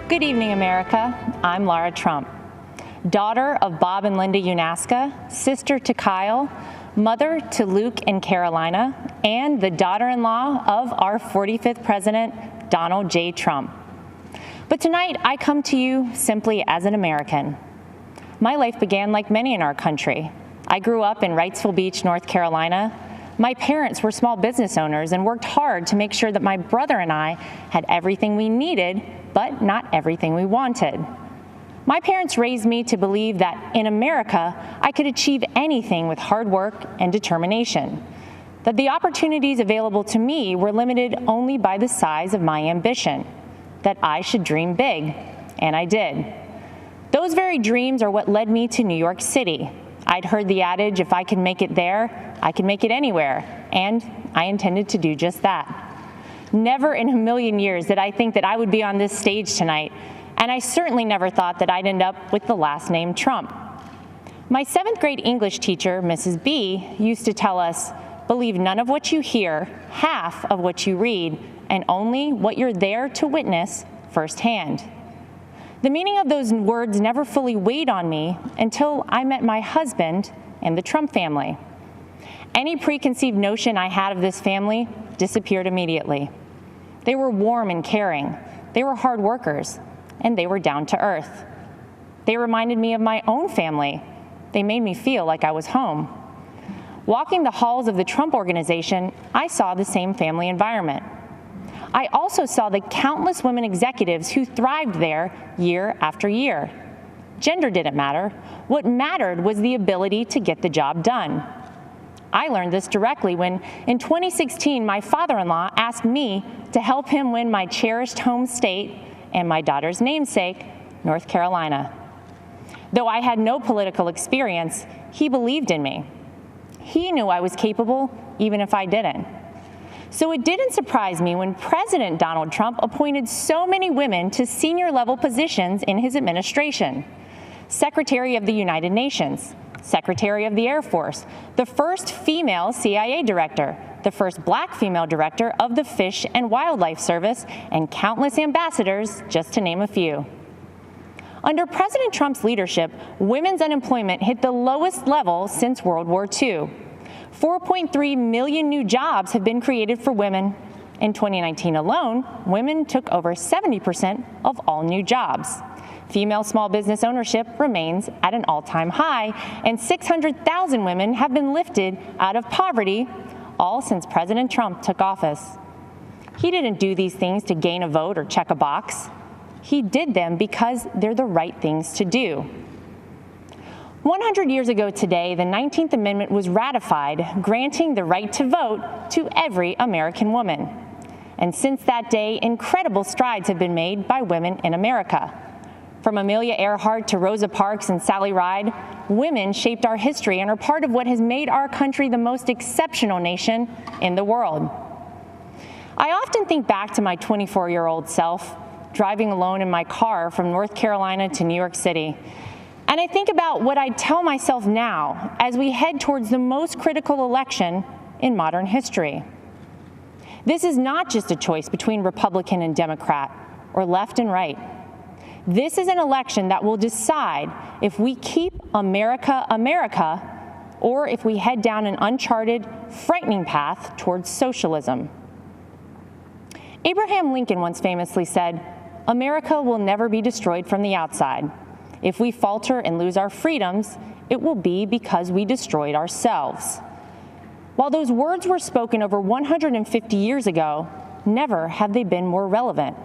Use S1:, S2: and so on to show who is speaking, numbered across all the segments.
S1: Good evening, America. I'm Lara Trump, daughter of Bob and Linda Unaska, sister to Kyle, mother to Luke and Carolina, and the daughter-in-law of our 45th president, Donald J. Trump. But tonight, I come to you simply as an American. My life began like many in our country. I grew up in Wrightsville Beach, North Carolina. My parents were small business owners and worked hard to make sure that my brother and I had everything we needed, but not everything we wanted. My parents raised me to believe that in America, I could achieve anything with hard work and determination, that the opportunities available to me were limited only by the size of my ambition, that I should dream big, and I did. Those very dreams are what led me to New York City. I'd heard the adage, if I can make it there, I can make it anywhere, and I intended to do just that. Never in a million years did I think that I would be on this stage tonight, and I certainly never thought that I'd end up with the last name Trump. My 7th grade English teacher, Mrs. B, used to tell us, believe none of what you hear, half of what you read, and only what you're there to witness firsthand. The meaning of those words never fully weighed on me until I met my husband and the Trump family. Any preconceived notion I had of this family disappeared immediately. They were warm and caring, they were hard workers, and they were down to earth. They reminded me of my own family. They made me feel like I was home. Walking the halls of the Trump Organization, I saw the same family environment. I also saw the countless women executives who thrived there year after year. Gender didn't matter. What mattered was the ability to get the job done. I learned this directly when, in 2016, my father-in-law asked me to help him win my cherished home state and my daughter's namesake, North Carolina. Though I had no political experience, he believed in me. He knew I was capable, even if I didn't. So it didn't surprise me when President Donald Trump appointed so many women to senior-level positions in his administration. Secretary of the United Nations, Secretary of the Air Force, the first female CIA director, the first black female director of the Fish and Wildlife Service, and countless ambassadors, just to name a few. Under President Trump's leadership, women's unemployment hit the lowest level since World War II. 4.3 million new jobs have been created for women. In 2019 alone, women took over 70% of all new jobs. Female small business ownership remains at an all-time high, and 600,000 women have been lifted out of poverty, all since President Trump took office. He didn't do these things to gain a vote or check a box. He did them because they're the right things to do. 100 years ago today, the 19th Amendment was ratified, granting the right to vote to every American woman. And since that day, incredible strides have been made by women in America. From Amelia Earhart to Rosa Parks and Sally Ride, women shaped our history and are part of what has made our country the most exceptional nation in the world. I often think back to my 24-year-old self, driving alone in my car from North Carolina to New York City. And I think about what I'd tell myself now as we head towards the most critical election in modern history. This is not just a choice between Republican and Democrat or left and right. This is an election that will decide if we keep America America or if we head down an uncharted, frightening path towards socialism. Abraham Lincoln once famously said, "America will never be destroyed from the outside. If we falter and lose our freedoms, it will be because we destroyed ourselves." While those words were spoken over 150 years ago, never have they been more relevant.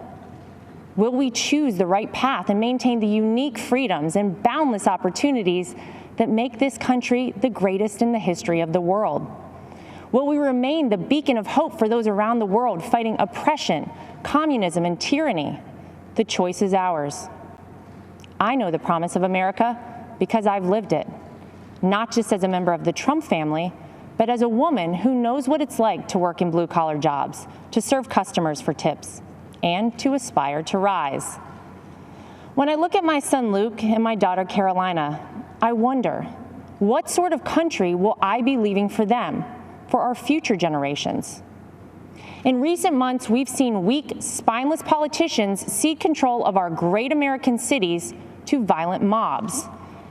S1: Will we choose the right path and maintain the unique freedoms and boundless opportunities that make this country the greatest in the history of the world? Will we remain the beacon of hope for those around the world fighting oppression, communism, and tyranny? The choice is ours. I know the promise of America because I've lived it, not just as a member of the Trump family, but as a woman who knows what it's like to work in blue-collar jobs, to serve customers for tips, and to aspire to rise. When I look at my son Luke and my daughter Carolina, I wonder, what sort of country will I be leaving for them, for our future generations? In recent months, we've seen weak, spineless politicians cede control of our great American cities to violent mobs.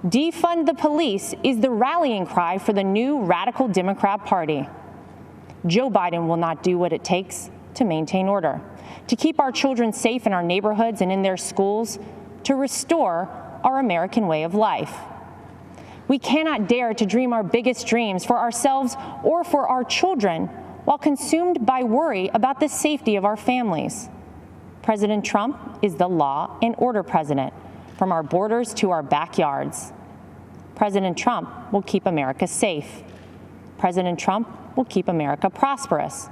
S1: Defund the police is the rallying cry for the new radical Democrat Party. Joe Biden will not do what it takes to maintain order, to keep our children safe in our neighborhoods and in their schools, to restore our American way of life. We cannot dare to dream our biggest dreams for ourselves or for our children while consumed by worry about the safety of our families. President Trump is the law and order president, from our borders to our backyards. President Trump will keep America safe. President Trump will keep America prosperous.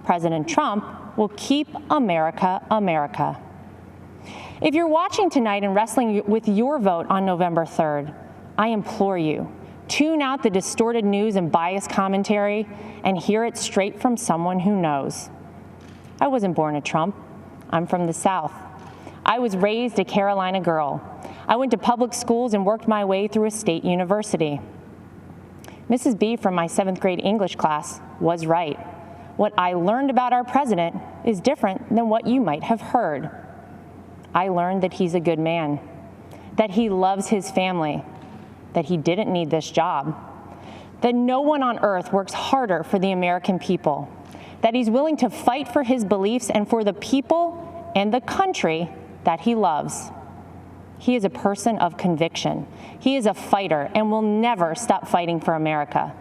S1: President Trump will keep America, America. If you're watching tonight and wrestling with your vote on November 3rd, I implore you, tune out the distorted news and biased commentary and hear it straight from someone who knows. I wasn't born a Trump. I'm from the South. I was raised a Carolina girl. I went to public schools and worked my way through a state university. Mrs. B from my 7th grade English class was right. What I learned about our president is different than what you might have heard. I learned that he's a good man, that he loves his family, that he didn't need this job, that no one on earth works harder for the American people, that he's willing to fight for his beliefs and for the people and the country that he loves. He is a person of conviction. He is a fighter and will never stop fighting for America.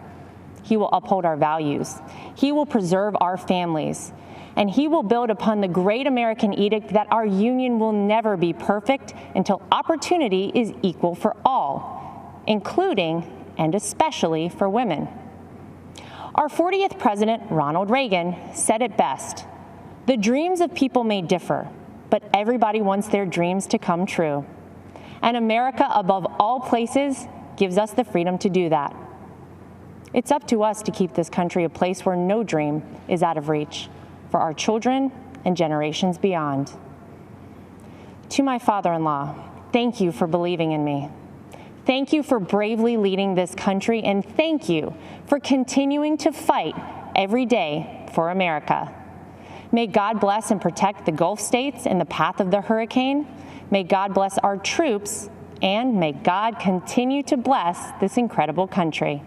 S1: He will uphold our values. He will preserve our families. And he will build upon the great American edict that our union will never be perfect until opportunity is equal for all, including and especially for women. Our 40th president, Ronald Reagan, said it best: "The dreams of people may differ, but everybody wants their dreams to come true. And America, above all places, gives us the freedom to do that." It's up to us to keep this country a place where no dream is out of reach for our children and generations beyond. To my father-in-law, thank you for believing in me. Thank you for bravely leading this country, and thank you for continuing to fight every day for America. May God bless and protect the Gulf states in the path of the hurricane. May God bless our troops, and may God continue to bless this incredible country.